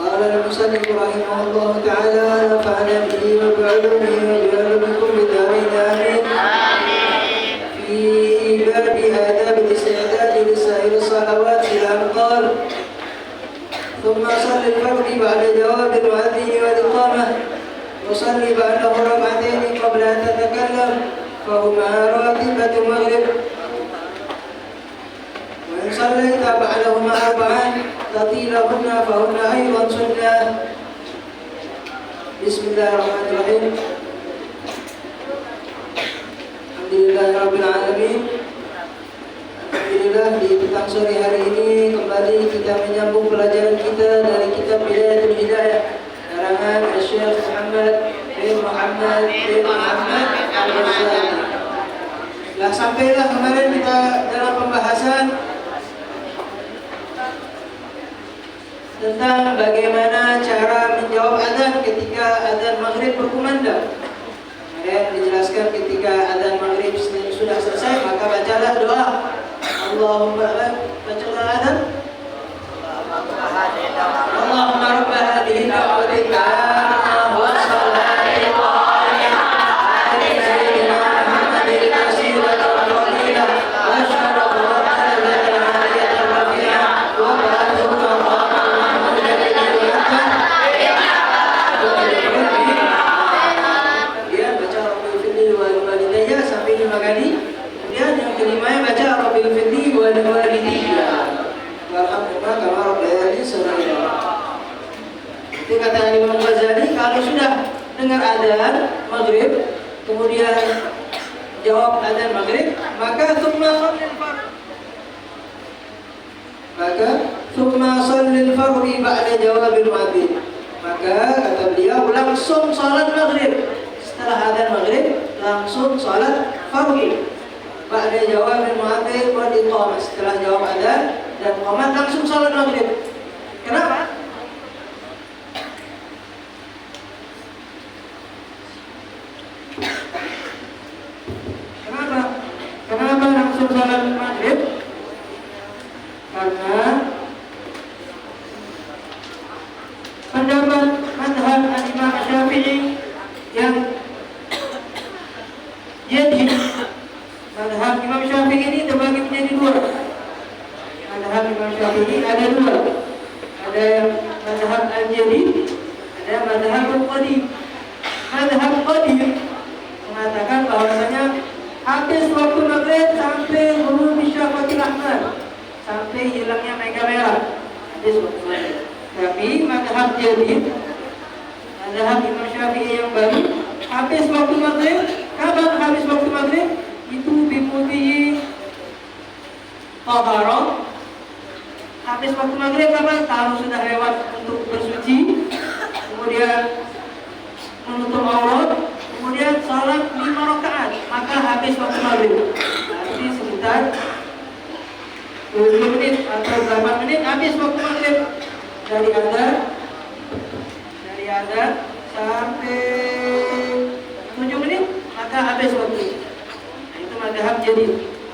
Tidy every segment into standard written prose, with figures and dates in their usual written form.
قال المصنف رحمه الله تعالى نفعنا به وبعلومه وبعلومكم بدارين آمين. في باب آداب الاستعداد لسائر الصلوات إلى قال ثم صل الفرض بعد جواب المؤذن والإقامة وصلي بعده ركعتين قبل أن تتكلم فهما راتبة المغرب وإن صليت بعدهما أربعا تطيلهن فهن أيضا سنة. بسم الله الرحمن الرحيم. Alhamdulillah Rabbil Alamin. Alhamdulillah di petang sore hari ini kembali kita menyambung pelajaran kita dari kitab Bidayatul Hidayah karangan Syekh Muhammad bin Muhammad Al-Ghazali. Sampailah kemarin kita dalam pembahasan tentang bagaimana cara menjawab azan ketika azan maghrib berkumandang. Kemudian dijelaskan ketika azan maghrib sudah selesai maka bacalah doa Allahumma bacalah azan Allahumma rabb hadhihi da'wati tammah wa salati qa'imah ala sayyidina Muhammadin wasilata wa fadilah wa syarafa wa darajatan 'aliyatan rafi'ah wa ba'athu kemudian yang kelimanya baca Rabbil firli wal walidayya warhamhuma kama rabbayani shaghira. Itu kata Imam Ghazali, kalau sudah dengar adzan maghrib kemudian jawab adzan maghrib maka thumma shallil fardhi ba'da jawabil mu'adzin. Maka kata beliau langsung salat maghrib. Setelah adzan maghrib langsung salat fardhu. Ba'da jawabil mu'adzin wal iqamah. Setelah jawab adzan dan iqamah langsung salat maghrib. Kenapa? Kenapa langsung salat maghrib? Karena pendapat mazhab Imam Syafi'i yang jadi mazhab Imam Syafi'i ini terbagi menjadi dua. Mazhab Imam Syafi'i ada dua. Ada yang mazhab al-jadid, ada mazhab al-qadim. Mazhab qadim mengatakan bahwasanya habis waktu maghrib sampai ghurub syafatil ahmar, sampai hilangnya mega merah. Habis waktu maghrib. Tapi mazhab jadid, mazhab Imam Syafi'i yang baru, habis waktu maghrib. Kapan habis waktu maghrib? Itu bimudhi taharah. Habis waktu maghrib kapan? Kalau sudah lewat untuk bersuci, kemudian menutup aurat, kemudian salat 5 rakaat, maka habis waktu maghrib. Berarti sekitar 20 menit atau berapa menit habis waktu maghrib. Dari azan sampai 7 menit maka habis waktu. Itu mazhab jadi.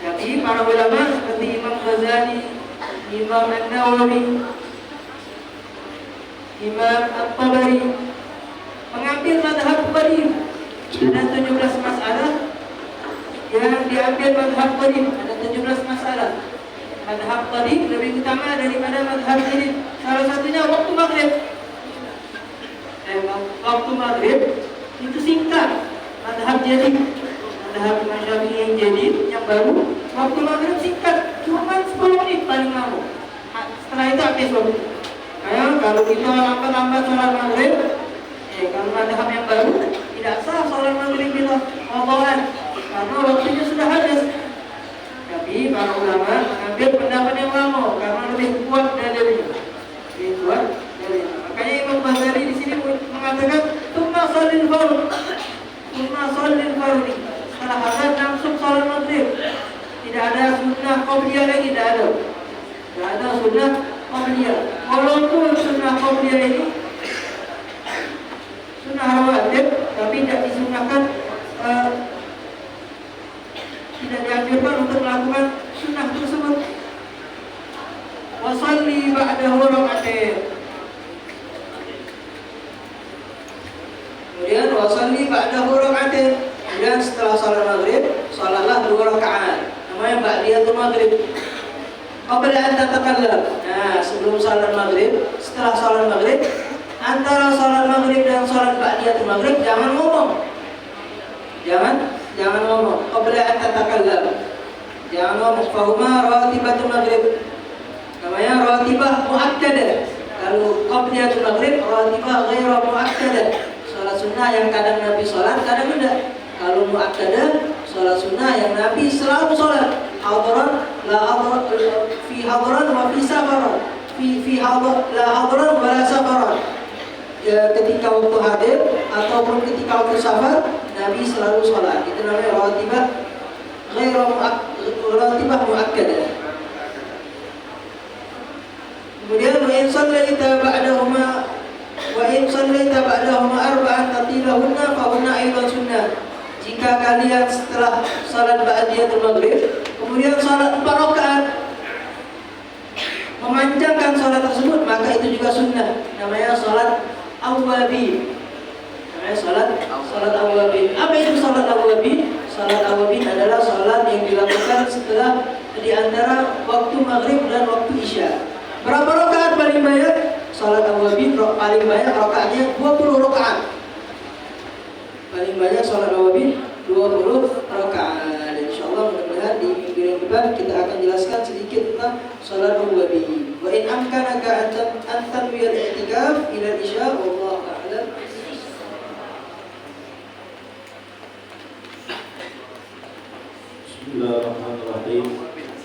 Tapi para ulama seperti Imam Ghazali, Imam An-Nawawi, Imam At-Tabari mengambil mazhab qadim. Ada 17 masalah yang diambil mazhab qadim. Ada 17 masalah. Mazhab qadim lebih utama daripada mazhab jadid. Salah satunya waktu maghrib. Waktu maghrib itu singkat. Mazhab jadid, mazhab Imam Syafi'i yang jadid, yang baru, waktu maghrib singkat, cuma 10 menit paling lama. Setelah itu habis waktu. Kalau kita lambat-lambat sholat maghrib, kalau mazhab yang baru tidak sah sholat maghrib kita qadhaan karena waktunya sudah habis. Tapi para ulama mengambil pendapat yang lama karena lebih kuat dalilnya. Makanya Imam Ghazali di sini mengatakan thumma shallil fardh. Setelah azan langsung salat maghrib. Tidak ada sunnah qabliyah lagi, tidak ada. Tidak ada sunnah qabliyah. Walaupun sunnah qabliyah ini sunnah rawatib, tapi tidak disunnahkan, tidak dianjurkan untuk melakukan sunnah tersebut. Wa shalli ba'dahu rak'atain. ba'dahu rak'atain. Kemudian setelah salat maghrib, salatlah 2 rakaat. Namanya ba'diyatul maghrib. Qabla an tatakallam. Nah, sebelum salat maghrib, setelah salat maghrib, antara salat maghrib dan salat ba'diyatul maghrib jangan ngomong. Jangan ngomong. Qabla an tatakallam. Jangan ngomong. Fahuma ratibatul maghrib. Namanya ratibah muakkadah. Kalau qabdiyatul maghrib ratibah ghairu muakkadah. Salat sunnah yang kadang Nabi salat, kadang tidak. Kalau muakkadah, salat sunnah yang Nabi selalu salat. Hadaran la hadaran, fi hadaran wa fi safaran. Fi hadar la hadaran wa la safaran. Ya, ketika waktu hadir ataupun ketika waktu safar, Nabi selalu salat. Itu namanya ratibah ghairu muakkadah. Kemudian wa in sallaita ba'dahuma arba'an tatilahunna fa hunna aidan sunnah. Jika kalian setelah salat ba'diyatul maghrib kemudian salat 4 rakaat memanjangkan salat tersebut, maka itu juga sunnah. Namanya salat awwabin. Salat awwabin. Apa itu salat awwabin? Salat awwabin adalah salat yang dilakukan setelah di antara waktu maghrib dan waktu isya. Berapa rakaat paling banyak? Salat awwabin paling banyak rakaatnya 20 rakaat. Paling banyak salat awwabin 20 rakaat. Insyaallah mudah-mudahan di minggu yang depan kita akan jelaskan sedikit tentang salat awwabin. Wa in amkanaka an tanwi al-i'tikaf ila al-isya wallahu a'lam. Bismillahirrahmanirrahim.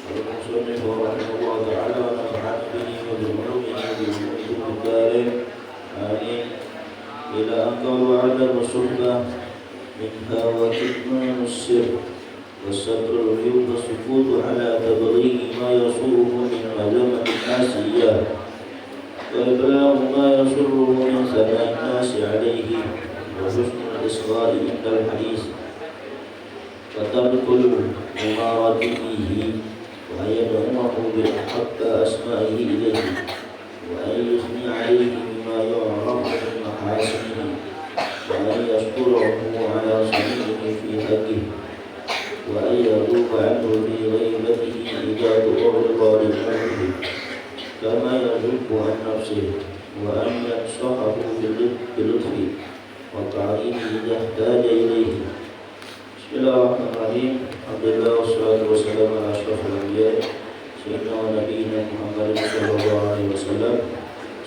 Al-Musannif rahimahullah ta'ala wa nafa'ana bihi wa bi'ulumihi wa bi'ulumihi al-karim. Amin. Ila aqal wa 'ala wa-suhbah minha wa kitman as-sir wa satrul uyub wa sukutu ala tablighi ma yasuruhu min mazamat al-nasiyah wa iblahu ma yasuruhu min sana'in nasi alayhi wa husnul isra'i inda al-hadith wa tarkul mumarati fihi wa yad'uhu bil-haqq asma'ihi ilayhi wa ayyuthni alayhi bima yu'rafu min mahasinihi wa ayyashkuruhu ala sami'ihi fi haqqihi wa ayyadhuba anhu fi ghaibatihi idha tu'urida li-amrihi kama yadhubu an nafsihi wa an yansahahu bil-lutfi wa ta'alihi idha ihtaja ilayhi. Bismillahirrahmanirrahim. Alhamdulillah wassalatu wassalamu ala asyrafil anbiya sayyidina wa nabiyyina Muhammadin sallallahu alaihi wasallam.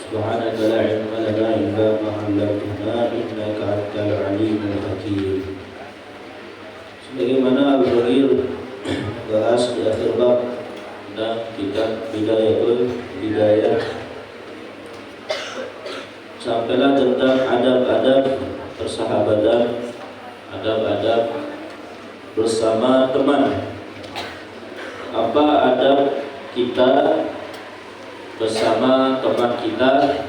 Subhanaka la ilma lana illa ma 'allamtana innaka antal alimul hakim. Sebagaimana Al-Bahir bahas di akhir bab dan kitab Bidayah sampailah tentang adab-adab persahabatan, adab-adab bersama teman. Apa adab kita bersama teman kita,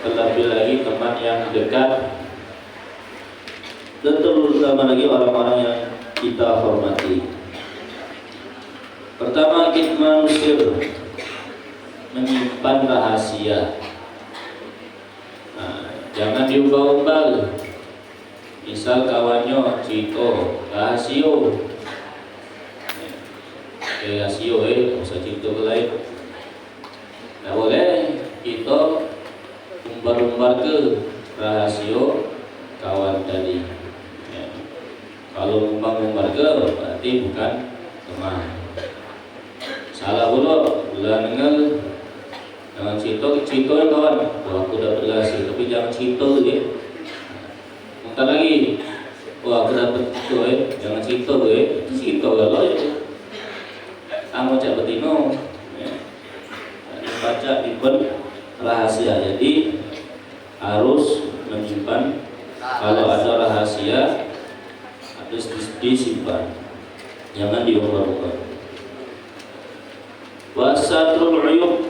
terlebih lagi teman yang dekat, dan terutama lagi orang-orang yang kita hormati. Pertama, kitman sir, menyimpan rahasia. Jangan diubah-ubah. Misal kawannya cito rasio, usah cito lain. Tidak boleh kita umbar-umbar ke rasio kawan tadi. Kalau umbar-umbar ke berarti bukan teman. Salah pula, dengar jangan cito ya kawan. Wah, aku dapat rahasia, tapi jangan cito dia. Bentar lagi, wah aku dapat itu jangan cito cito kalau kamu cak betino baca dipen rahasia. Jadi harus menyimpan. Kalau ada rahasia harus disimpan, jangan diumbar-umbar. Wasatrul uyub,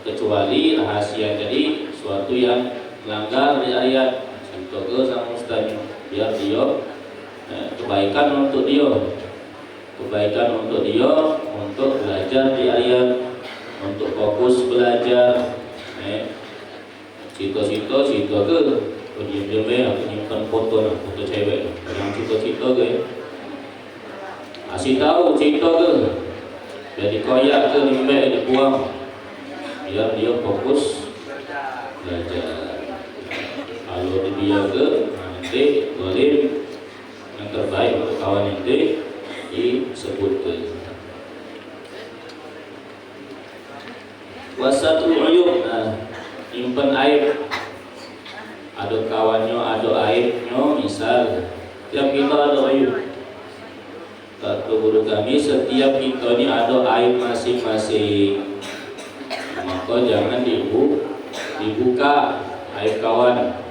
kecuali rahasia jadi suatu yang melanggar di ayat. Contoh sama Ustaz, biar dia kebaikan untuk dia, untuk belajar di ayat, untuk fokus belajar. Cito ke diam-diam aku nyimpan foto cewek, yang cerita ke, kasih tahu cerita ke, jadi koyak ke limbah dibuang, biar dia fokus belajar. Kalau dia ke nanti boleh yang terbaik untuk kawan nanti disebutkan. Wasatul uyub, nyimpen aib. Ada kawannya, ada aibnya, misal setiap kita ada aib. Kata guru kami, setiap kita ini ada aib masing-masing. Maka jangan dibuka aib kawan.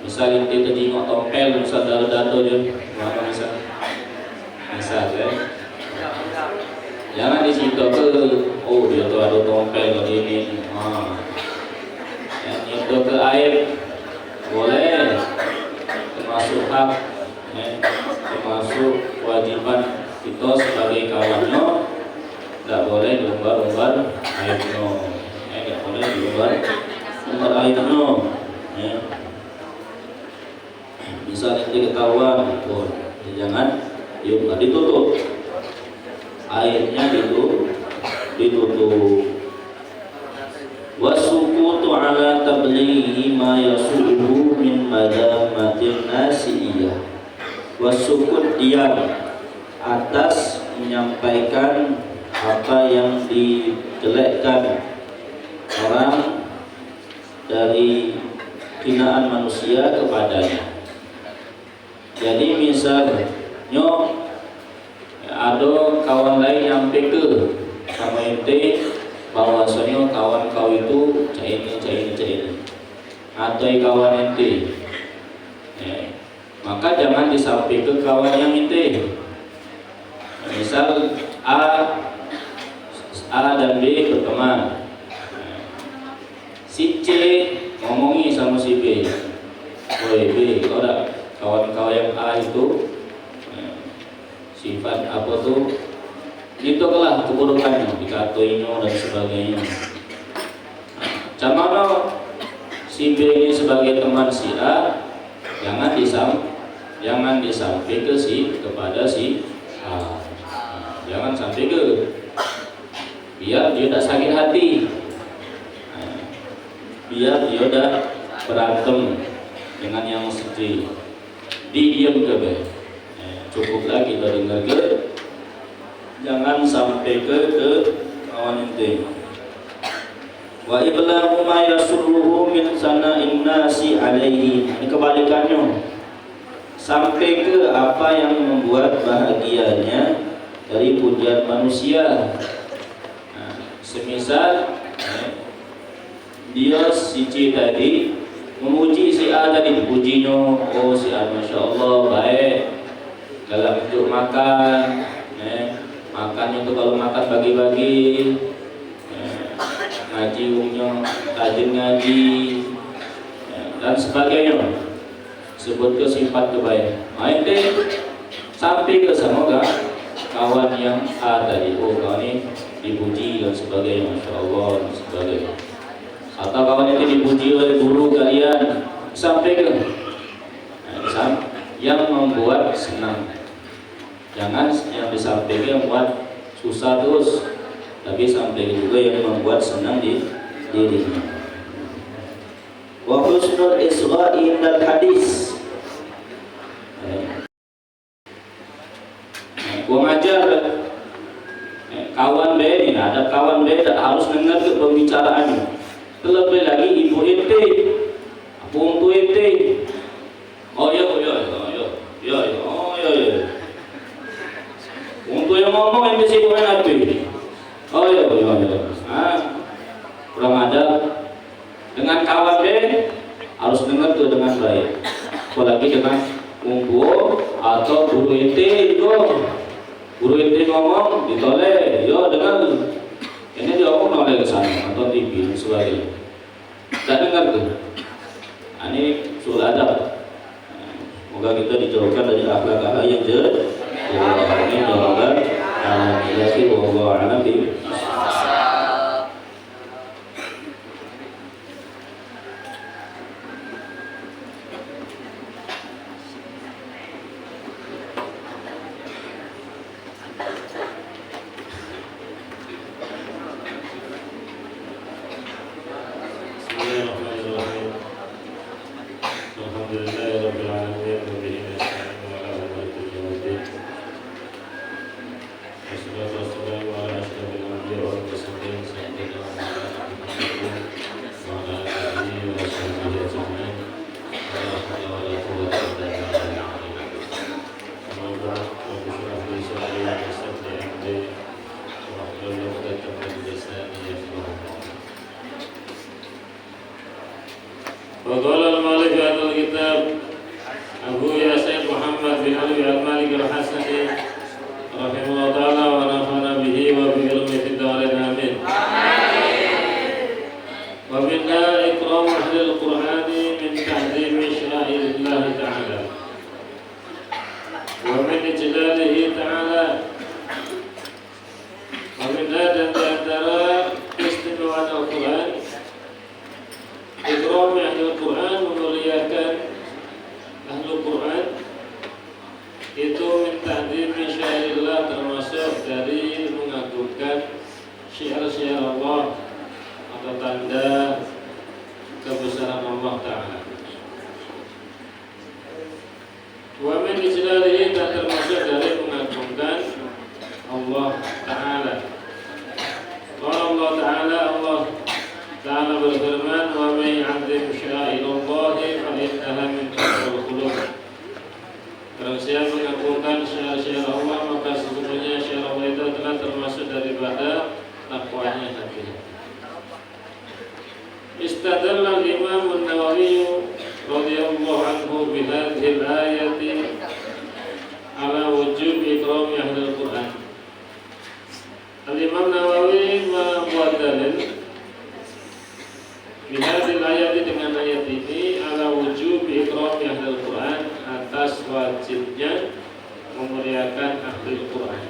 Misal yang kita tengok tompel, misal dado-dado je, mana misal jangan disitu ke, oh dia tu ada tompel begini, yang itu ke aib boleh, termasuk hak, termasuk kewajiban kita sebagai kawannya, tidak boleh diumbar-umbar aibnya, tidak boleh diumbar aibnya. Misalnya ketahuan, jangan ditutup, airnya ditutup. Wasukutu ala tablighi ma yasu'uhu min madamatin nasiyah. Wasukut diam atas menyampaikan apa yang dijelekkan orang dari hinaan manusia kepadanya. Jadi misalnya ada kawan lain yang ke sama ente bahwasanya kawan kau itu ini atau kawan ente, maka jangan disampaikan ke kawan yang ente. Misal A dan B berteman, si C ngomongi sama si B, woi B, kau ada kawan-kawan yang A itu sifat apa tuh, itu kelah keburukannya, dikatoinya dan sebagainya. Camano si B ini sebagai teman si A, jangan disampaikan kepada si A, jangan sampai ke, biar dia tidak sakit hati, biar dia tidak berantem dengan yang sedih. Diam ke be, cukuplah kita dengar ke, jangan sampai ke kawan ente. Wa iblahu ma yasurruhu min sana'in nasi alaihi, ini kebalikannya, sampai ke apa yang membuat bahagianya dari pujian manusia. Semisal dia si C tadi memuji si A tadi, dipujinya, oh si A masya Allah baik dalam bentuk makan, makannya tuh kalau makan bagi-bagi, ngaji umumnya rajin ngaji, dan sebagainya, sebut ke sifat kebaikan. Ente sampai ke semoga kawan yang A tadi, oh kawan ini dipuji dan sebagainya, masya Allah dan sebagainya. Atau kawan itu dipuji oleh guru kalian, sampaikan yang membuat senang. Jangan yang disampaikan yang membuat susah terus, tapi sampaikan juga yang membuat senang di dirinya. Wa husnul isgha'i indal hadis. Gua ngajar kawan B ini, ada kawan B tak harus dengar ke pembicaraannya. Terlebih lagi ibu ente, abu ente. Oh ya. Untuk yang ngomong ente sih bukan apa? Oh ya. Kurang ada. Dengan kawan B harus dengar tuh dengan baik. Apalagi dengan umbu atau guru ente itu. Guru ente ngomong ditoleh, yo dengar. Ini dia ngomong oleh ke sana atau TV sebagainya. Tak dengar tuh. Ini surah adab. Semoga kita dijauhkan dari akhlak-akhlak yang jelek. Ini jawaban alhamdulillah wallahu a'lam bishawab. وقال المؤلف في هذا الكتاب أبويا سيد محمد بن علي المالكي الحسني رحمه الله تعالى ونفعنا به وبعلمه في الدارين آمين. ومنها إكرام أهل القرآن من تعظيم شعائر الله تعالى ومن إجلاله تعالى ومنها dan di antara keistimewaan Al-Quran Ikram Ahlul Quran, memuliakan Ahlul Quran itu min ta'zimi syairillah, termasuk dari mengagungkan syiar-syiar Allah atau tanda kebesaran Allah Ta'ala. Wa min ijlalihi, dan termasuk dari mengagungkan Allah Ta'ala. Allah Ta'ala, Allah Ta'ala berfirman, wa may 'azzim sya'irallahi fa innaha min taqwal qulub. Barang siapa mengagungkan syiar-syiar Allah, maka sesungguhnya syiar Allah itu adalah termasuk daripada takwanya hati. Istadalla al-Imam an-Nawawi radhiyallahu anhu bi hadhihi al-ayati ala wujub ikram ahli al-Qur'an. Al-Imam Nawawi membuat dalil bihadil ayat, dengan ayat ini ala wujub ikram ahli al-Quran, atas wajibnya memuliakan ahli al-Quran.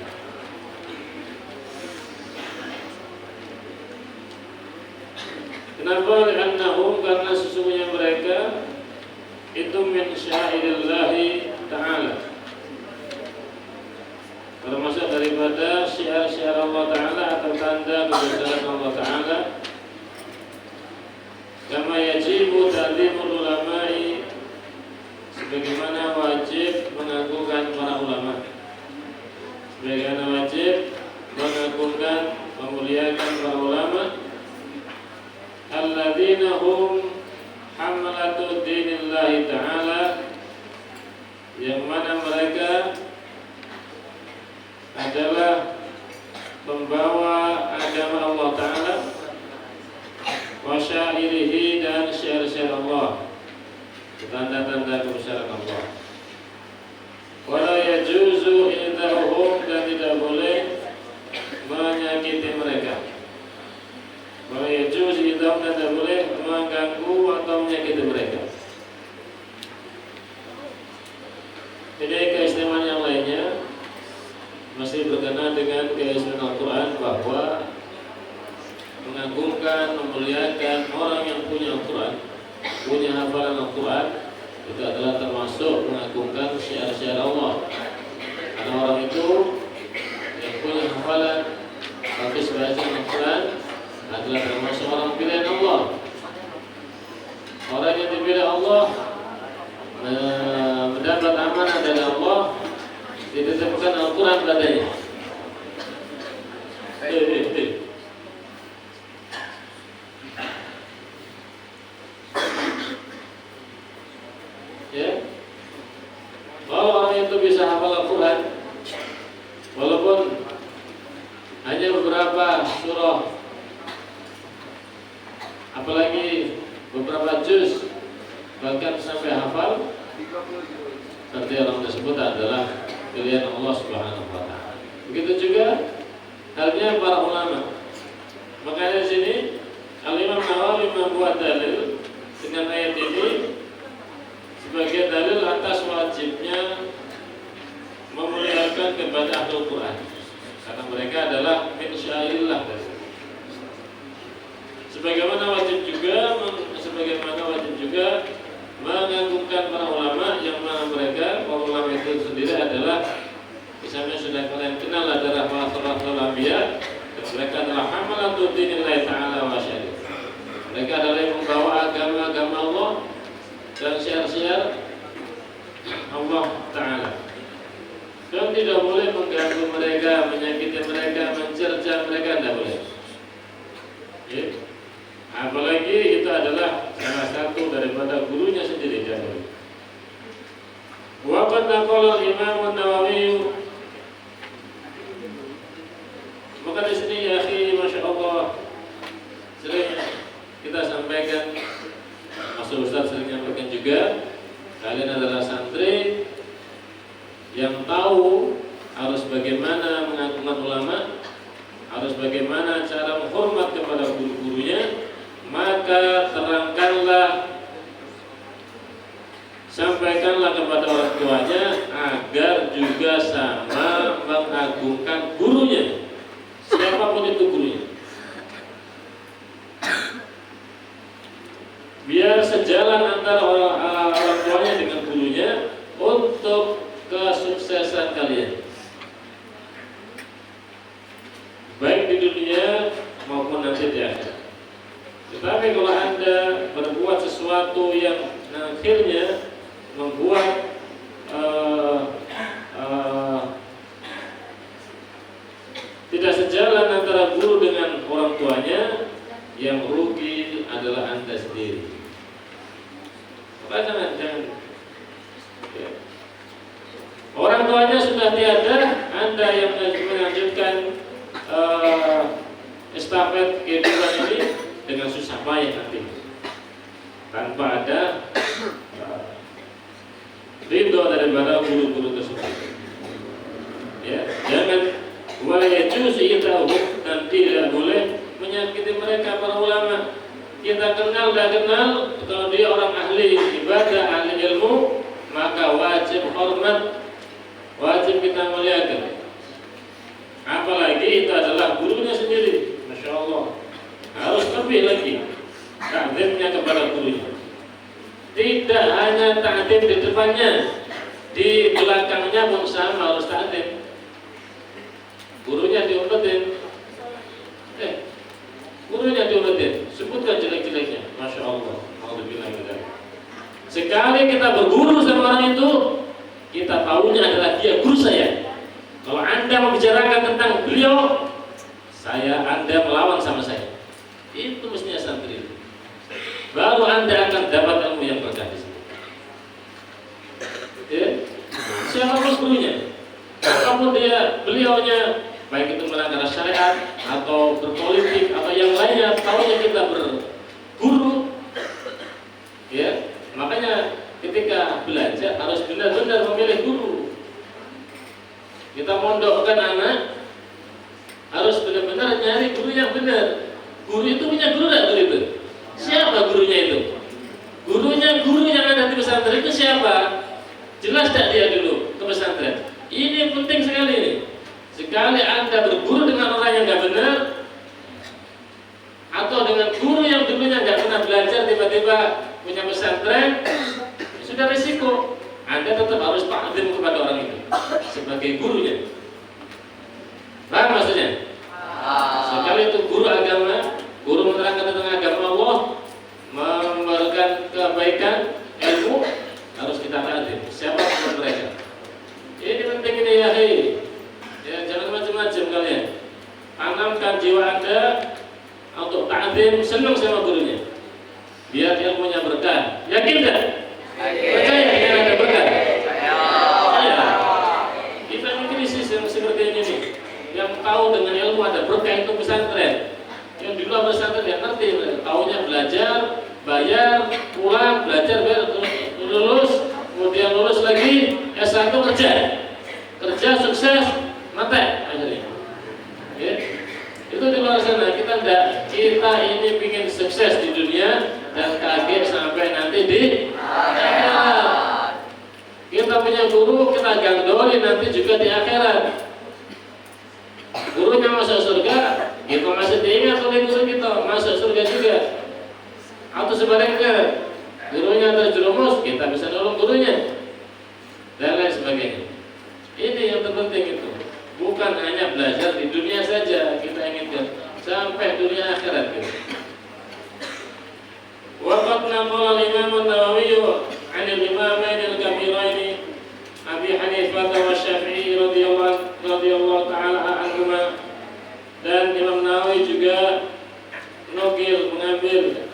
Kenapa? Li'annahum, karena sesungguhnya mereka itu min sya'irillahi ta'ala, termasuk daripada syiar-syiar Allah Ta'ala atau tanda kebesaran Allah Ta'ala. Kama yajibu ta'zimul ulama'i, sebagaimana wajib mengagungkan para ulama, sebagaimana wajib mengagungkan, memuliakan para ulama, alladzina hum hamalatu dinillahi ta'ala, yang mana mereka adalah pembawa agama Allah Ta'ala, wa syairihi, dan syiar-syiar Allah, tanda-tanda kebesaran Allah. Wala yajuzu idahum, dan tidak boleh menyakiti mereka. Wala yajuzu idahum, dan tidak boleh mengganggu atau menyakiti mereka. Ini keistimewaan yang lainnya masih berkenaan dengan keistimewaan Al-Quran, bahwa mengagungkan, memuliakan orang yang punya Al-Quran, punya hafalan Al-Quran, itu adalah termasuk mengagungkan syiar-syiar Allah. Karena orang itu yang punya hafalan, habis baca Al-Quran, adalah termasuk orang pilihan Allah. Orang yang dipilih Allah, mendapat amanah dari Allah, dititipkan Al-Quran padanya. Ya, kalau orang itu bisa hafal Al-Quran, walaupun hanya beberapa surah, apalagi beberapa juz, bahkan sampai hafal, berarti orang tersebut adalah pilihan Allah Subhanahu wa Ta'ala. Begitu juga halnya para ulama. Makanya di sini Al-Imam Nawawi membuat dalil dengan ayat ini sebagai dalil atas wajibnya memuliakan kepada Ahlul Quran, karena mereka adalah min syairillah. Sebagaimana wajib juga mengagungkan para ulama, yang mana mereka, para ulama itu sendiri adalah, misalnya sudah kalian kenal, adalah warasatul anbiya. Mereka adalah hamalatud dinillahi ta'ala wa syariah. Mereka adalah yang membawa agama Allah dan syiar-syiar Allah Ta'ala. Dan tidak boleh mengganggu mereka, menyakiti mereka, mencerca mereka, tidak boleh. Ya. Apalagi itu adalah salah satu daripada gurunya sendiri, tidak boleh. Wa qad naqala Imam An-Nawawi, maka di sini ya akhi, masya Allah, sering kita sampaikan termasuk Ustaz sering menyampaikan juga, kalian adalah santri yang tahu harus bagaimana mengagungkan ulama, harus bagaimana cara menghormat kepada guru-gurunya, maka terangkanlah, sampaikanlah kepada orang tuanya agar juga sama mengagungkan gurunya, siapapun itu gurunya. Biar sejalan antara orang tuanya dengan gurunya untuk kesuksesan kalian, baik di dunia maupun nanti di akhirat. Tetapi kalau Anda berbuat sesuatu yang akhirnya membuat tidak sejalan antara guru dengan orang tuanya, yang rugi adalah Anda sendiri. Maka jangan ya. Orang tuanya sudah tiada, Anda yang melanjutkan estafet kehidupan ini dengan susah payah nanti, tanpa ada ridho daripada guru-guru tersebut. Ya, jangan dan tidak boleh menyakiti mereka para ulama. Kita kenal dan kenal, kalau dia orang ahli ibadah, ahli ilmu, maka wajib hormat, wajib kita muliakan. Apalagi itu adalah gurunya sendiri, Masya Allah, harus lebih lagi ta'zimnya kepada gurunya. Tidak hanya ta'zim di depannya, di belakangnya pun sama harus ta'zim. Gurunya diumpetin, gurunya diumpetin, sebutkan jelek-jeleknya, Masya Allah. Sekali kita berguru sama orang itu, kita tahunya adalah dia guru saya. Kalau Anda membicarakan tentang beliau, Anda melawan sama saya. Itu mestinya santri. Baru Anda akan dapat ilmu yang berkah di sini. Ya? Siapapun gurunya, apapun beliaunya, baik itu melanggar syariat atau berpolitik atau yang lainnya, tahunya kita berguru. Ya, makanya ketika belajar harus benar-benar memilih guru. Kita mondokkan anak, harus benar-benar nyari guru yang benar. Guru itu punya guru enggak guru itu? Siapa gurunya itu? Gurunya guru yang ada di pesantren itu siapa? Jelas tak dia dulu ke pesantren? Ini penting sekali ini. Sekali Anda berguru dengan orang yang enggak benar, atau dengan guru yang dulunya enggak pernah belajar, tiba-tiba punya pesantren, sudah risiko. Anda tetap harus ta'zim kepada orang itu sebagai gurunya. Paham maksudnya? Sekali itu guru agama, guru menerangkan tentang agama Allah, memberikan kebaikan, ilmu, harus kita ta'zim. Siapa pun mereka. Ini penting ini ya, ya, jangan macam-macam kalian. Tanamkan jiwa Anda untuk ta'zim, senang sama gurunya, biar ilmunya berkah. Yakin tak? Percaya dengan ada berkah? Percaya. Kita ini krisis yang seperti ini nih. Yang tahu dengan ilmu ada berkah itu pesantren. Yang di luar pesantren yang ngerti, tahunya belajar, bayar, pulang, belajar, bayar, lulus, kemudian lulus lagi, S1 kerja sukses, mati akhirnya. Ya. Itu di luar sana. Kita enggak, kita ini ingin sukses di dunia dan kaget sampai nanti di akhirat. Kita punya guru, kita gandoli nanti juga di akhirat. Gurunya masuk surga, kita masih diingat oleh guru kita, masuk surga juga. Atau sebaliknya, gurunya terjerumus, kita bisa nolong gurunya, dan lain sebagainya. Ini yang terpenting itu. Bukan hanya belajar di dunia saja, kita inginkan sampai dunia akhirat gitu. Waqad naqala al-Imam an-Nawawi 'an al-Imamain al-Kabirain Abi Hanifah wa Syafi'i radhiyallahu ta'ala anhuma, dan Imam Nawawi juga mengambil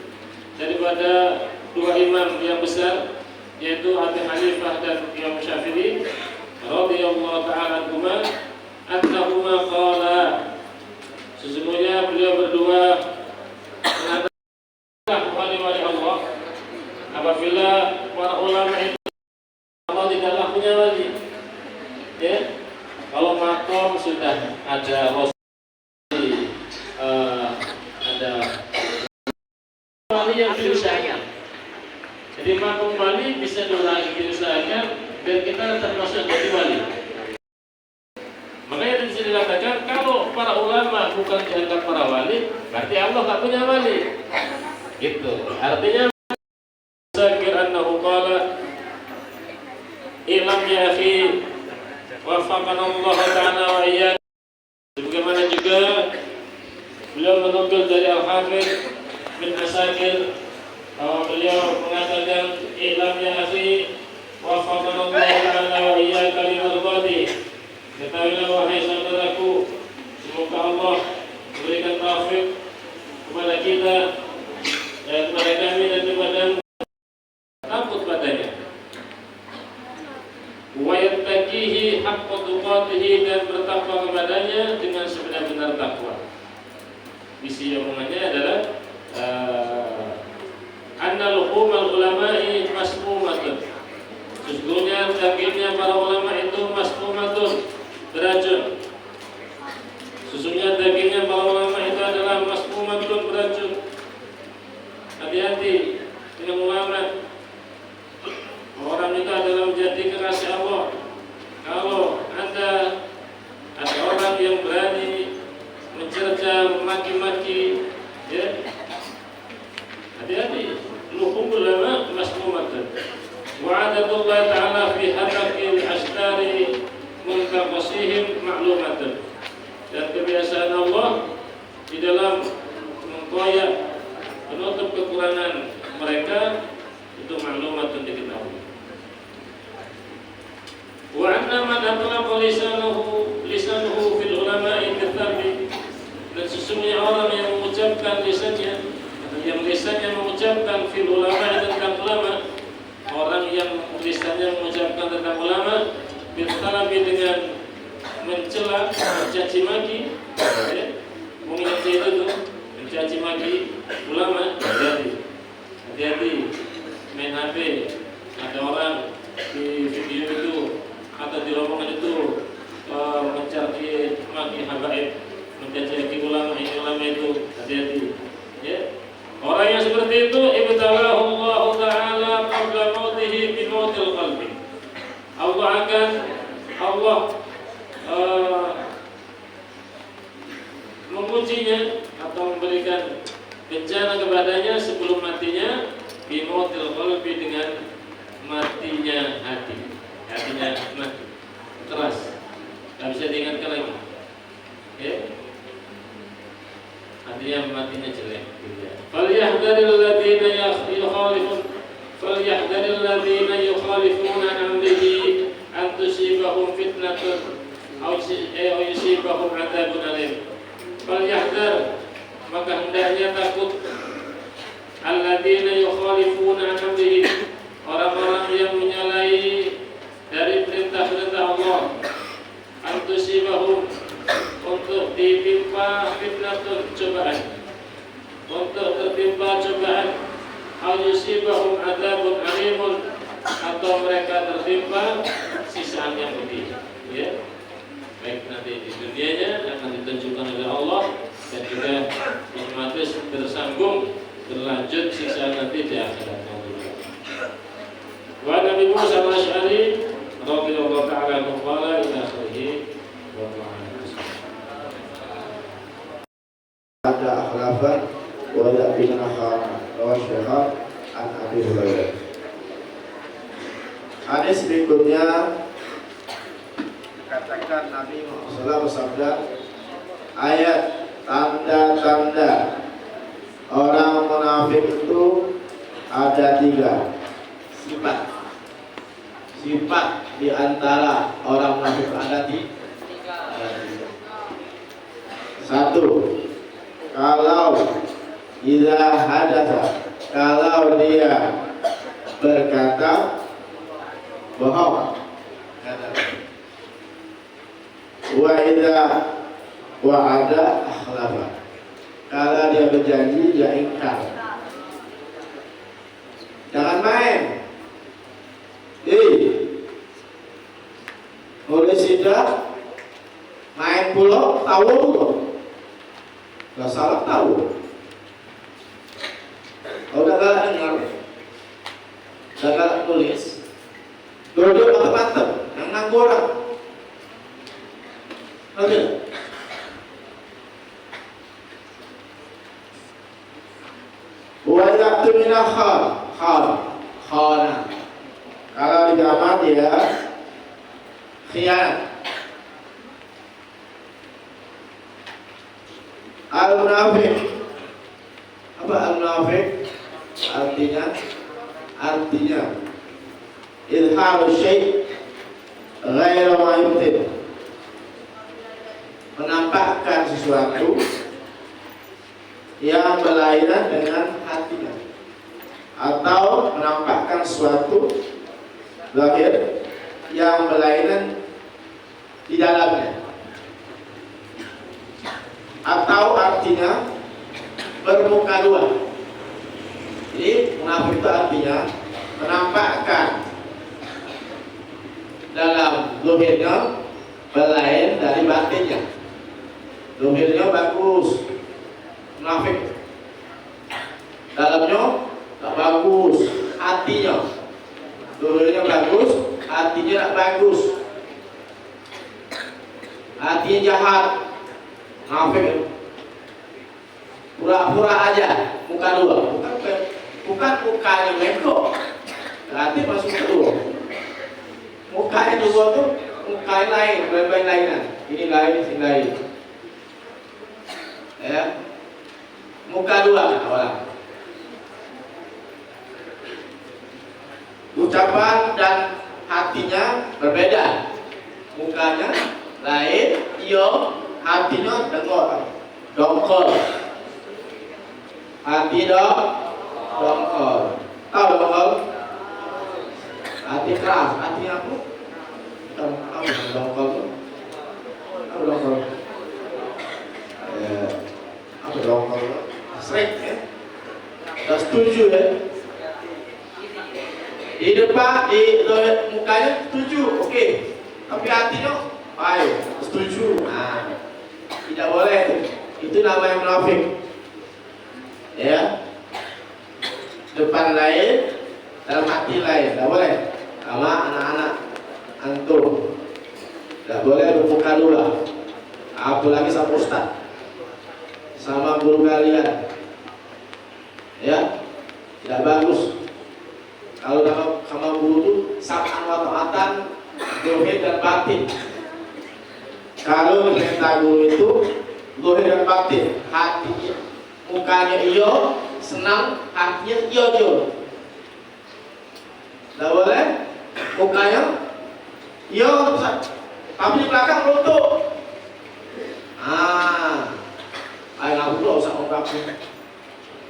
daripada dua imam yang besar, yaitu Abi Hanifah dan Imam Syafi'i radhiyallahu ta'ala anhuma, annahuma qala, sesungguhnya beliau berdua mengatakan wali-wali Allah, ada ada wali yang diusahakan. Jadi makmum wali bisa diusahakan biar kita termasuk jadi wali. Makanya di sini dikatakan kalau para ulama bukan dianggap para wali, berarti Allah tak punya wali. Gitu. Artinya zakir annahu qala ilam ya akhi wafaqana Allah ta'ala wa iyyak. Bagaimana juga beliau menukil dari Al-Hafidz bin Asakir bahwa beliau mengatakan ilam ya akhi wafaqana Allah ta'ala wa iyyaka limardati. Ketahuilah wahai saudaraku, semoga Allah memberikan taufik kepada kita dan kepada kami dan kepada takut padanya. Wa yattaqihi haqqa tuqatihi, dan bertakwa kepadanya dengan sebenar-benar takwa. Isi omongannya adalah anna luhumal ulama'i masmumatun. Sesungguhnya dagingnya para ulama itu masmumatun, beracun. Sesungguhnya dagingnya para ulama itu adalah masmumatun, beracun. Hati-hati dengan ulama. Orang itu adalah menjadi kekasih Allah. Kalau ada orang yang berani mencerca, memaki-maki, ya, hati-hati. Luhum ulama masmumatun. Wa'adatullah ta'ala fi hatakil ashtari muntaqasihim ma'lumatun. Dan kebiasaan Allah di dalam mengkoyak menutup kekurangan mereka itu maklumatun diketahui. Wa anna man atlaqa lisanuhu fil ulama'i bithabi, dan sesungguhnya orang yang mengucapkan lisannya, yang lisannya mengucapkan fil ulama'i tentang ulama, orang yang lisannya mengucapkan tentang ulama bithabi dengan mencela, mencaci maki, ya, mengingat itu mencaci maki ulama. Hati-hati main HP, ada orang di video itu atau di rombongan itu mencaci maki habaib, mencaci maki ulama itu. Hati-hati, ya. Orang yang seperti itu ibtalahu Allah Ta'ala qabla mautihi bi mautil qalbi. Allah mengujinya atau memberikan bencana kepadanya sebelum matinya bi mautil qalbi, dengan matinya hatinya mati keras, tak bisa diingatkan lagi, ya, hatinya matinya jelek. Falyahdharil ladzina yukhalifuna an amrihi an tusibahum fitnatun aw yusibahum adzabun alim. Falyahdhar, maka hendaknya takut, alladzina yukhalifuna an amrihi, orang-orang yang menyalahi dari perintah-perintah Allah, antusibahum, untuk ditimpa fitnatun, cobaan, untuk tertimpa cobaan, ayusibahum adzabun alimun, atau mereka tertimpa siksaan yang pedih, ya. Baik nanti di dunianya akan ditunjukkan oleh Allah, dan juga otomatis bersambung berlanjut siksaan nanti di akhirat. Wa Nabi Musa al-Asy'ari radhiyallahu ta'ala anhu qala ila akhirih wa ada akhlafan wa bin akhana wa syahab an Abi Hurairah. Hadis berikutnya katakan Nabi Muhammad bersabda, ayat tanda-tanda orang munafik itu ada 3 sifat di antara orang munafik ada 3. 1, kalau idza hadatsa, kalau dia berkata bohong. Wa idza wa'ada akhlafa, kalau dia berjanji dia ingkar. Jangan main. Oleh sidak main pulau gagal tulis, duduk mantep-mantep, yang nganggur orang. Oke. Wa yaktu minah khana. Kalau di jamak dia khianat. Al-munafiq. Apa al-munafiq? Artinya izharu syai' ghairu ma yubtin. Menampakkan sesuatu yang berlainan dengan hatinya, atau menampakkan sesuatu zahir yang berlainan di dalamnya, atau artinya bermuka dua. Jadi munafik itu artinya menampakkan dalam zahirnya berlain dari batinnya. Zahirnya bagus, munafik. Dalamnya tak bagus, hatinya. Zahirnya bagus, hatinya tak bagus. Hatinya jahat, munafik. Pura-pura aja, muka dua. Bukan mukanya bengkok, berarti masuk kedua. Mukanya dua tuh muka lain, berbeda lainan. Ini lain, ini lain. Ya, muka dua orang. Ucapan dan hatinya berbeda. Mukanya lain, hatinya dongkol. Hati dongkol. Tahu dongkol? Hati keras, hati aku. Apa dongkol? Apa dongkol? Apa dongkol? Sering ya? Dah setuju ya? Di depan, di mukanya setuju, oke. Tapi hatinya, ayo, setuju. Nah, tidak boleh. Itu namanya munafik. Ya, depan lain, dalam hati lain, tidak boleh. Sama anak-anak antum, tidak boleh bermuka dua. Apalagi sama ustaz, sama guru kalian. Ya, tidak bagus. Kalau sama guru itu sab'an wa ta'atan, zahir dan batin. Kalau perintah guru itu zahir dan batin, hati, mukanya iyo senang, hatinya iyo. Tidak boleh mukanya iyo, tapi di belakang runtuh. Ayo aku dulu usah ngomong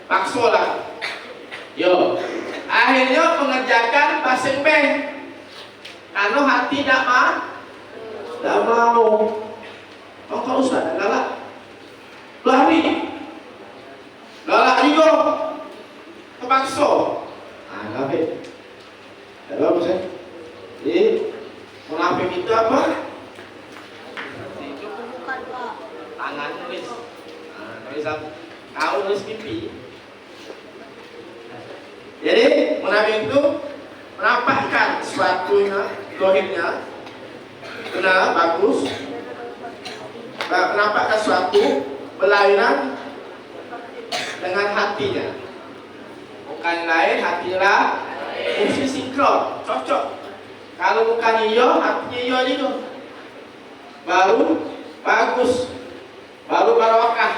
pakso lah. Yo, akhirnya mengerjakan pasang beng, karena hati tidak mau. Oh kalau usah galak, lari. Galak juga, terpaksa. Munafik. Ya bagus ya. Jadi munafik itu apa? Tangan tulis. Tulisan kau tulis pipi. Jadi munafik itu menampakkan sesuatunya, zahirnya benar bagus, menampakkan sesuatu berlainan dengan hatinya. Bukan lain, hatinya fungsi sinkron, cocok. Kalau bukan iyo, hatinya iyo juga. Baru bagus, baru barokah,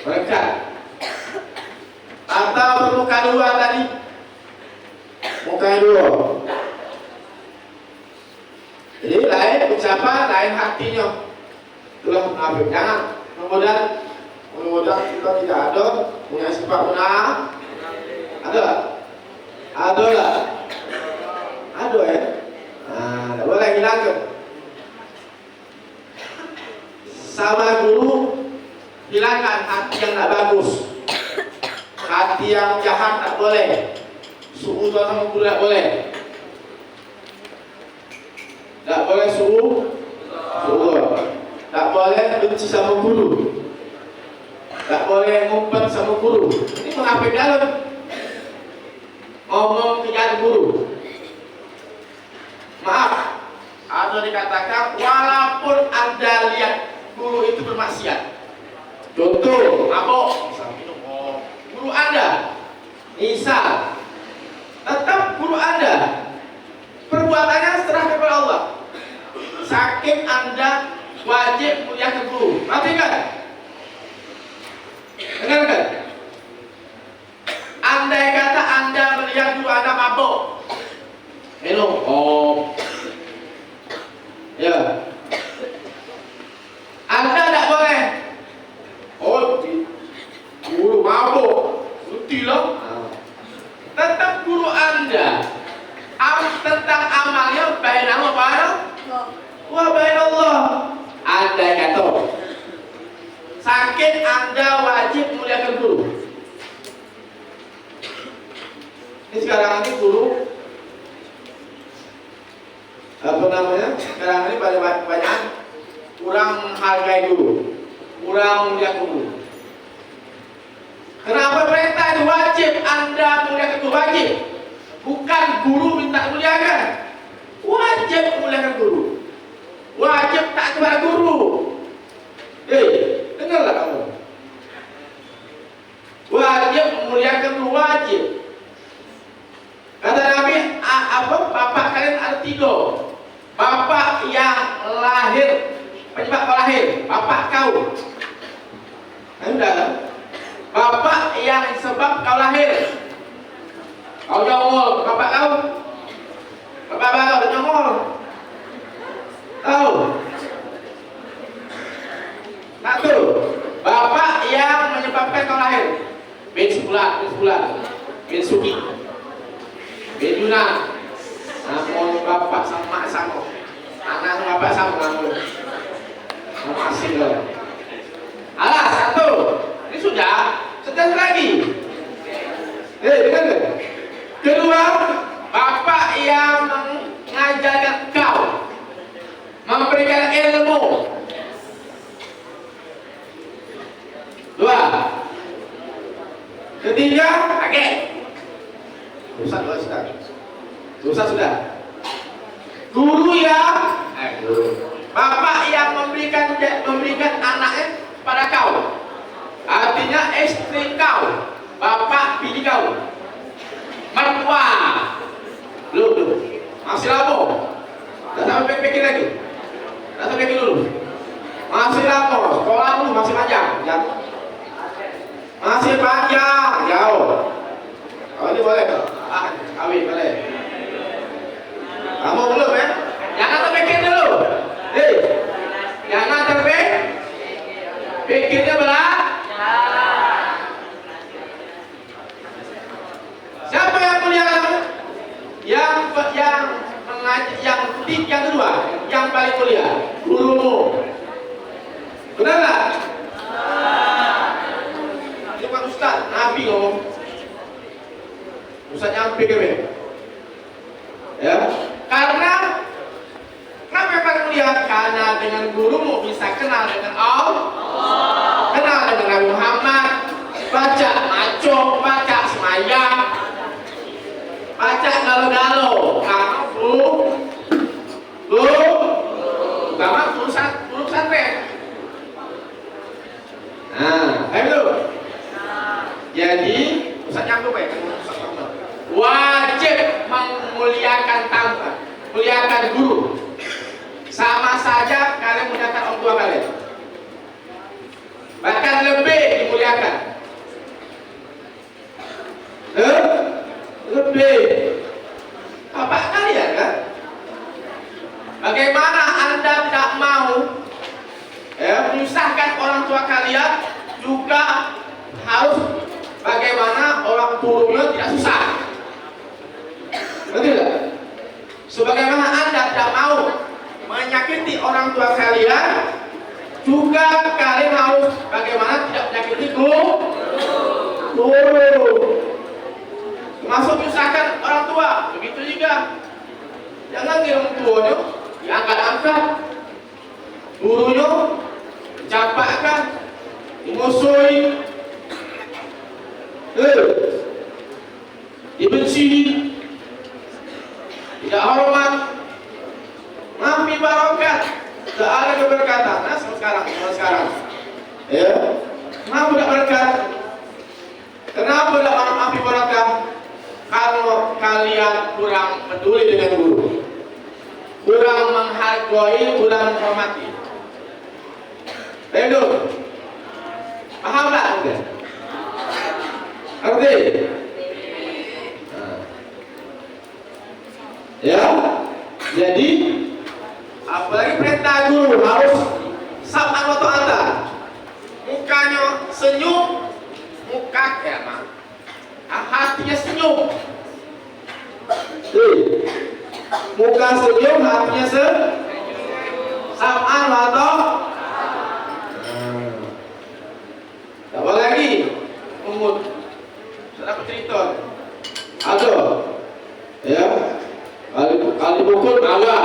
berkah. Atau bermuka dua tadi, muka dua. Jadi lain ucapan, lain hatinya. Itulah munafik. Jangan mudah-mudahan kita tidak ada punya sifat munafik. Ada lah. Ada ya. Tidak boleh hilangkan. Sama guru hilangkan hati yang tidak bagus, hati yang jahat tak boleh. Su'udon sama guru tak boleh. Tak boleh su'udon. Tak boleh benci sama guru. Tak boleh ngumpet sama guru. Ini munafik dalam. Mau guru. Maaf, ada dikatakan walaupun Anda lihat guru itu bermaksiat. Contoh, mabok, misal minum, guru Anda, misal, tetap guru Anda perbuatannya serah kepada Allah. Saking Anda wajib muliakan guru. Perhatikan, dengarkan. Andai kata Anda melihat guru Anda mabok, minum, ya, Anda tidak boleh. Guru mabuk, bukti loh. Tetap guru Anda tentang amalnya bainahu wa bainallah. Anda kata, sakit Anda wajib muliakan guru. Ini sekarang ini guru apa namanya? Sekarang ini banyak kurang menghargai guru, kurang muliakan guru. Kenapa perintah itu wajib Anda muliakan guru? Wajib, bukan guru minta muliakan. Wajib muliakan guru, wajib tak kepada guru. Dengarlah kamu. Wajib memuliakan guru, wajib. Kata Nabi, bapak kalian ada 3. Bapak yang lahir, penyebab kau lahir, bapak kau. Sudah kan? Bapak yang sebab kau lahir. Kau jongol, bapak kau. Bapak kau jongol. Tahu? Tak tahu. Bapak yang menyebabkan kau lahir. Bin Sebulan, bin Suki, bin Yuna. Namun bapak sama, anak sama bapak sama namun. Masih loh. Alas, 1. Ini sudah. Setelah lagi. Dengar. Kedua, bapak yang mengajarkan kau, memberikan ilmu. 2. Ketiga, kakek. Susah sudah. Guru yang bapak yang memberikan anaknya pada kau. Artinya istri kau, bapak bini kau. Mertua. Belum. Masih lama. Tak sampai pikir lagi. Tak sampai pikir dulu. Masih lama. Sekolah dulu masih panjang. Masih panjang, jauh. Kalau ini boleh tak? Kawin boleh. Kamu belum ya? Jangan terpikir dulu. Jangan terpikir. Pikirnya berat. Siapa yang mulia kamu? Yang kedua, yang paling mulia, gurumu. Benar tak? Itu kan Ustaz, Nabi ngomong. Ustaz nyampe ke me? Ya, karena kenapa yang paling mulia? Karena dengan gurumu bisa kenal dengan Allah, kenal dengan Nabi Muhammad, baca maco, baca semayang, baca galau-galau. Kamu guru pesantren. Ayo. Jadi Ustaz nyambung ya. Wajib memuliakan tamu, muliakan guru. Sama saja kalian muliakan orang tua kalian. Bahkan lebih dimuliakan. Lebih. Bapak kalian kan? Bagaimana Anda tidak mau menyusahkan orang tua kalian, juga harus bagaimana orang tuanya tidak susah. Betul tidak? Sebagaimana Anda tidak mau menyakiti orang tua kalian, juga kalian harus bagaimana tidak menyakiti guru. Termasuk menyusahkan orang tua, begitu juga. Jangan orang tuanya diangkat-angkat, gurunya dicampakkan, dimusuhi, dibenci. kurang peduli dengan guru, kurang menghargai, kurang menghormati. Betul? Paham tak? Ngerti? Nah. Ya, jadi apalagi perintah guru harus sab'an wa ta'ata. Mukanya senyum, muka ya, hatinya senyum. Muka senyum, hatinya sab'an wa ta'ata. Apa lagi? Umut. Sudah cerita. Ada. Ya. Kali pukul agak.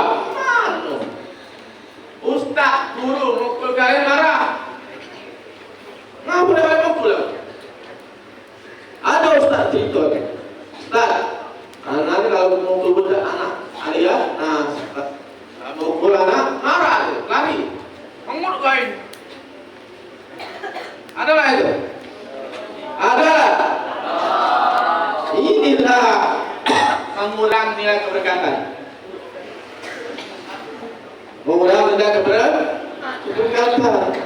Ustaz, guru mukul kalian marah. Ngapa dia mukul? Ada ustaz cerita. Ustaz, anak kalau mukul budak anak ya, nah mukul anak marah, lari. Mengut kain. Ada lah itu? Ada. Inilah mengulang nilai keberkatan. Mengulang nilai keberkatan.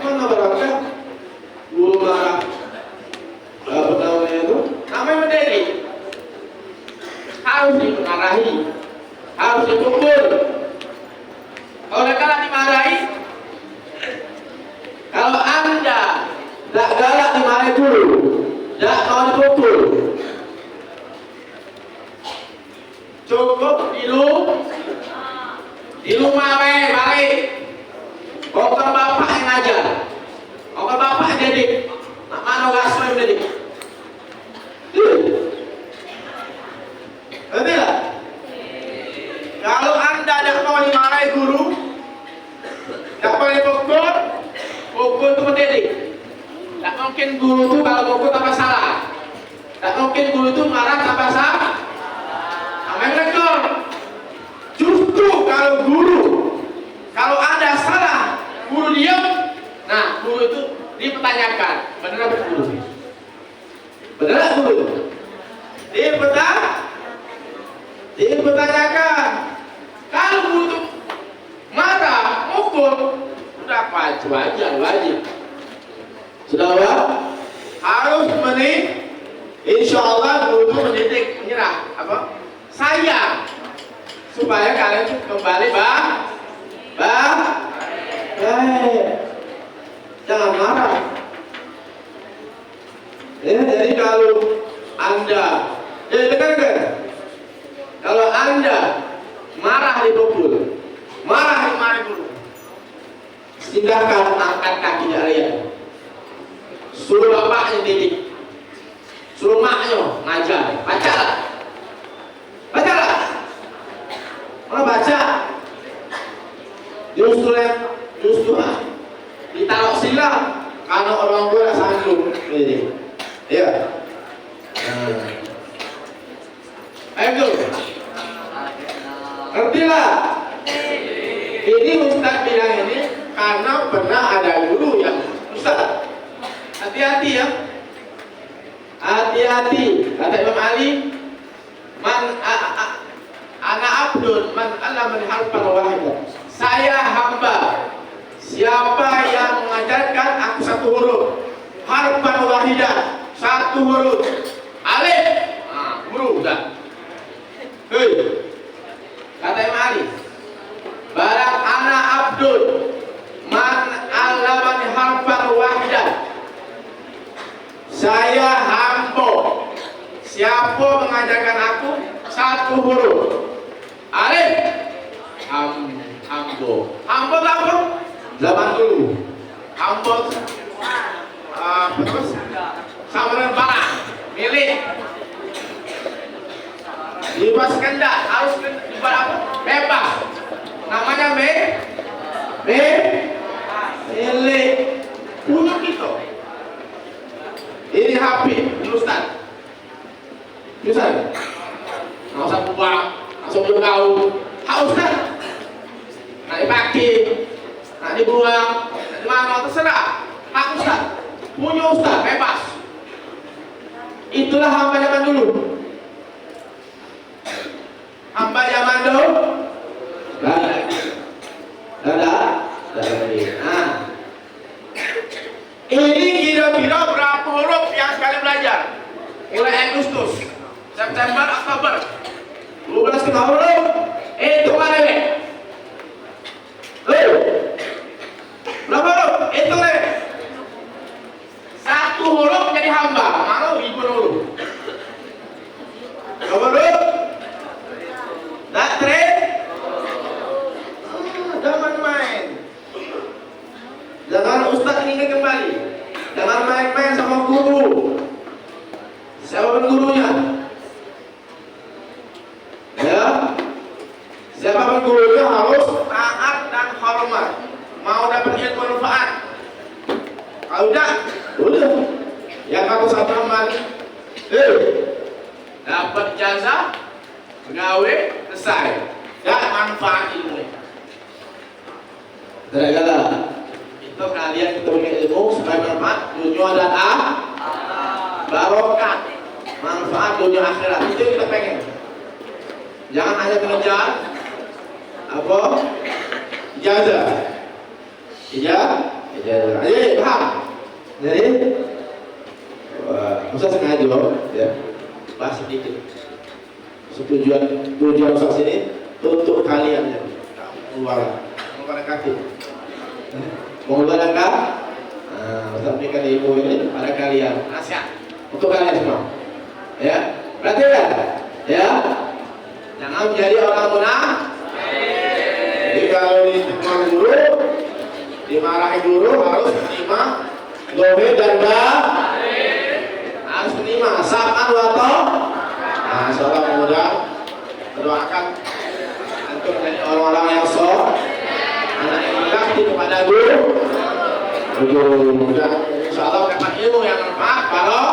Mana berangkat? Guru marah. Apa namanya itu? Namanya mendidik. Harus dimarahi, harus dipukul. Kalau galak dimarahi, kalau Anda tak galak dimarahi dulu, tak mau dipukul. Cukup di rumah balik. Bukan bapak yang ngajar, bukan bapak yang didik. Nak mana orang yang didik? Betul tak? Kalau Anda tak mau dimarahi guru, tak boleh pukul itu mendidik. Tak mungkin guru itu kalau pukul tanpa salah. Tak mungkin guru itu marah tanpa salah. Namanya menegur. Justru kalau kalau ada salah, guru diam. Nah, guru itu dipertanyakan. Benar apa guru? Benar guru? Dipertanyakan. Kalau guru itu marah, mukul, sudah wajib. Sudah harus insya Allah guru itu mendidik, menyerah, sayang, supaya kalian itu kembali jangan marah. Jadi kalau Anda, dengar, kalau Anda marah dipukul, marah dimarahi guru, tindakan angkat kaki kalian. Suruh bapaknya didik, suruh maknya ngajar, bacalah. Mana baca? Justru ditaruh sila karena orang tua tak sanggup. Ya. Ayo, ngertilah. Ini Ustaz bilang ini karena pernah ada guru yang Ustaz. Hati-hati ya. Hati-hati. Kata Imam Ali, ana abdun man allamani harfan wahidan. Saya hamba. Siapa yang mengajarkan aku satu huruf, harfan wahidan, satu huruf, alif. Nah, huruf dah. Hei. Kata Imam Ali, barang ana abdun man allamani harfan wahidan. Saya hamba. Siapa mengajarkan aku satu huruf, alif, hambo. Hambo apa? Zaman dulu. Hambo terus samaran barang milik. Bebas kendak, harus dibuat apa? Bebas. Namanya milik punya kita. Ini HP, Ustaz. Ustaz. Nggak usah buang, langsung kau. Hak Ustaz. Nak dipakai, nak dibuang, nak dimana terserah. Hak Ustaz. Punya Ustaz, bebas. Itulah hamba zaman dulu. Hamba mulai Agustus, September, Oktober 12 ke 20 itu mana be? Berapa huruf? Itu deh. Satu huruf jadi hamba. Mana ibu huruf? Berapa huruf? Datre? Jangan main. Jangan ustaz ini kembali. Jangan main-main sama guru. Siapa gurunya? Ya. Siapa gurunya harus taat dan hormat. Mau dapat ilmu manfaat. Kalau udah. Yang kamu satu teman, dapat jasa, pegawai, selesai. Dan manfaat ilmu. Gara-gara itu kalian kita punya ilmu supaya manfaat dunia dan barokah, manfaat dunia akhirat. Itu kita pengen. Jangan hanya mengejar apa ijazah. Ijazah. Ayo paham. Jadi Ustaz sengaja ya bahas sedikit. Tujuan Ustaz ini untuk kalian ya. Mengeluarkan kaki. Mengeluarkan kaki. Ustaz berikan ilmu ini pada kalian. Nasihat untuk kalian semua. Ya, berarti kan? Ya. Jangan menjadi orang munafik. Jadi kalau ditegur guru, dimarahi guru harus terima dohir dan harus terima saban wato. Nah, insyaallah mudah berdoakan untuk menjadi orang-orang yang anak yang berbakti kepada guru. Mudah insyaallah dapat ilmu yang bermanfaat. Kalau